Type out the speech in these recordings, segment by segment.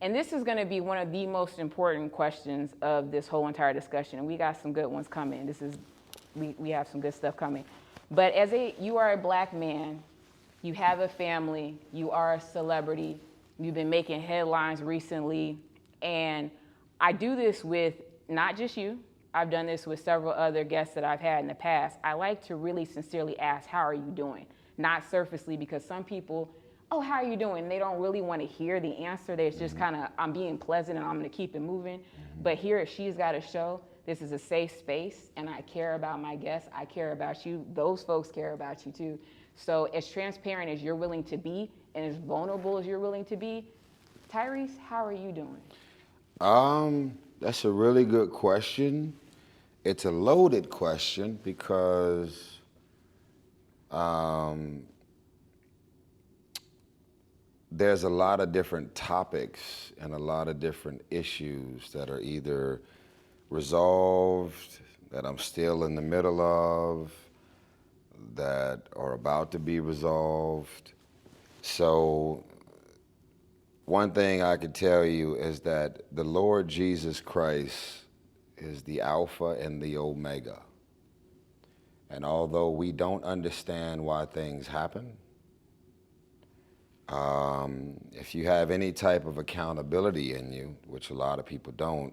And this is going to be one of the most important questions of this whole entire discussion. And we got some good ones coming. We have some good stuff coming. But you are a black man, you have a family, you are a celebrity, you've been making headlines recently. And I do this with not just you, I've done this with several other guests that I've had in the past. I like to really sincerely ask, how are you doing? Not surfacely, because some people, oh, how are you doing? And they don't really want to hear the answer. They're just kind of, I'm being pleasant and I'm going to keep it moving. But here at She's Got a Show, this is a safe space, and I care about my guests. I care about you. Those folks care about you too. So as transparent as you're willing to be and as vulnerable as you're willing to be, Tyrese, how are you doing? That's a really good question. It's a loaded question because there's a lot of different topics and a lot of different issues that are either resolved, that I'm still in the middle of, that are about to be resolved. So one thing I can tell you is that the Lord Jesus Christ is the Alpha and the Omega. And although we don't understand why things happen, if you have any type of accountability in you, which a lot of people don't,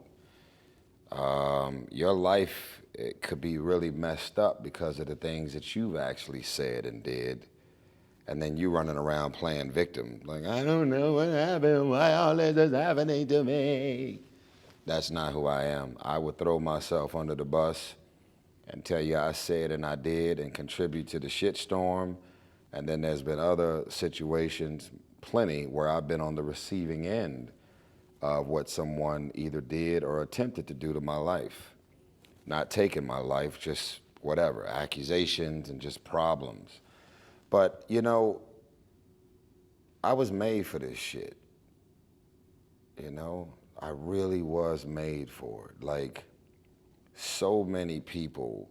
your life, it could be really messed up because of the things that you've actually said and did. And then you running around playing victim, like, I don't know what happened, why all this is happening to me. That's not who I am. I would throw myself under the bus and tell you I said and I did and contribute to the shitstorm. And then there's been other situations, plenty, where I've been on the receiving end of what someone either did or attempted to do to my life. Not taking my life, just whatever, accusations and just problems. But, you know, I was made for this shit. You know, I really was made for it. Like, so many people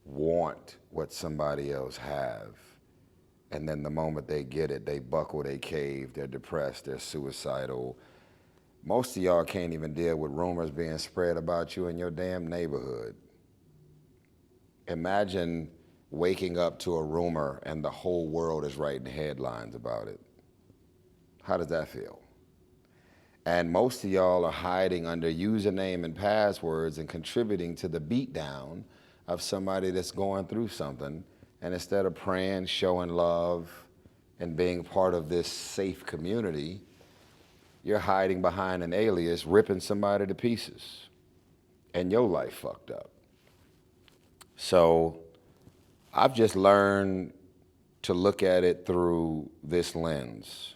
want what somebody else have. And then the moment they get it, they buckle, they cave, they're depressed, they're suicidal. Most of y'all can't even deal with rumors being spread about you in your damn neighborhood. Imagine waking up to a rumor and the whole world is writing headlines about it. How does that feel? And most of y'all are hiding under username and passwords and contributing to the beatdown of somebody that's going through something. And instead of praying, showing love, and being part of this safe community, you're hiding behind an alias, ripping somebody to pieces. And your life fucked up. So I've just learned to look at it through this lens.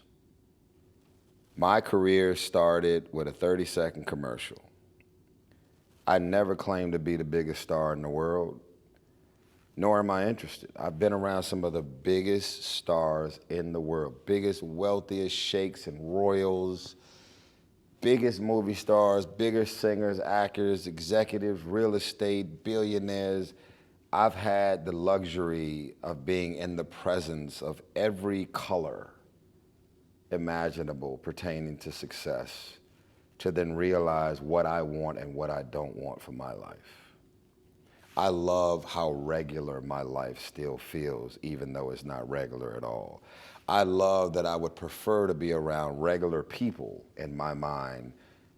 My career started with a 30-second commercial. I never claimed to be the biggest star in the world, nor am I interested. I've been around some of the biggest stars in the world, biggest, wealthiest sheikhs and royals, biggest movie stars, biggest singers, actors, executives, real estate, billionaires. I've had the luxury of being in the presence of every color imaginable pertaining to success, to then realize what I want and what I don't want for my life. I love how regular my life still feels, even though it's not regular at all. I love that I would prefer to be around regular people in my mind,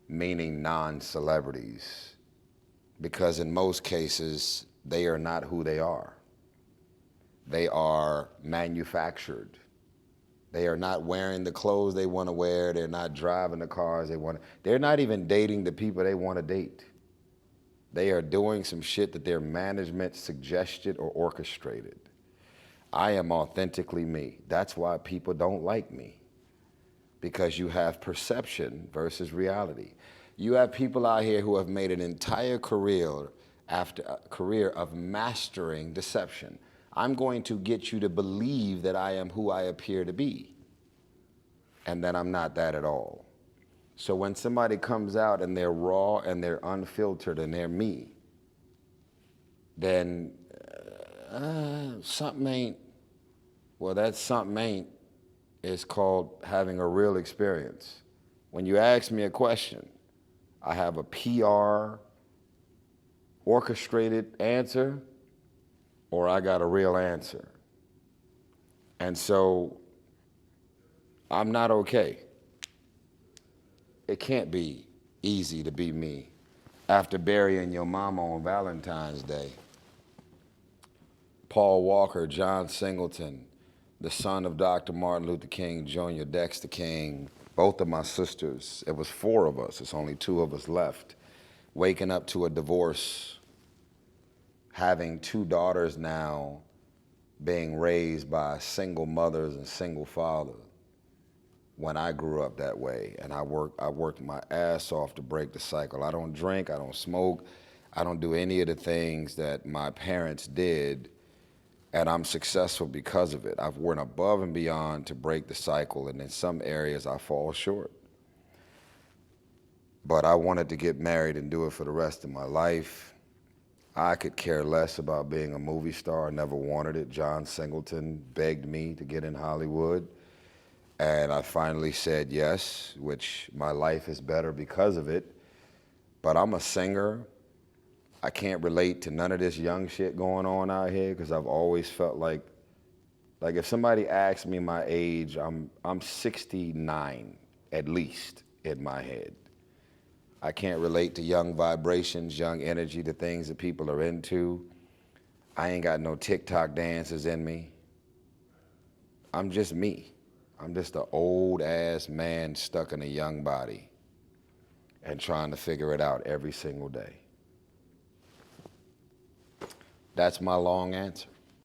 meaning non-celebrities, because in most cases, they are not who they are. They are manufactured. They are not wearing the clothes they want to wear. They're not driving the cars they want to. They're not even dating the people they want to date. They are doing some shit that their management suggested or orchestrated. I am authentically me. That's why people don't like me, because you have perception versus reality. You have people out here who have made an entire career after a career of mastering deception. I'm going to get you to believe that I am who I appear to be, and that I'm not that at all. So when somebody comes out and they're raw and they're unfiltered and they're me, then something ain't, well, that something ain't is called having a real experience. When you ask me a question, I have a PR orchestrated answer or I got a real answer. And so I'm not okay. It can't be easy to be me after burying your mama on Valentine's Day. Paul Walker, John Singleton, the son of Dr. Martin Luther King Jr., Dexter King, both of my sisters. It was 4 of us. It's only 2 of us left. Waking up to a divorce, having 2 daughters now, being raised by single mothers and single fathers. When I grew up that way, and I worked my ass off to break the cycle. I don't drink, I don't smoke, I don't do any of the things that my parents did, and I'm successful because of it. I've went above and beyond to break the cycle, and in some areas I fall short. But I wanted to get married and do it for the rest of my life. I could care less about being a movie star. I never wanted it. John Singleton begged me to get in Hollywood. And I finally said yes, which my life is better because of it. But I'm a singer. I can't relate to none of this young shit going on out here because I've always felt like if somebody asks me my age, I'm 69 at least in my head. I can't relate to young vibrations, young energy, the things that people are into. I ain't got no TikTok dances in me. I'm just me. I'm just an old ass man stuck in a young body and trying to figure it out every single day. That's my long answer.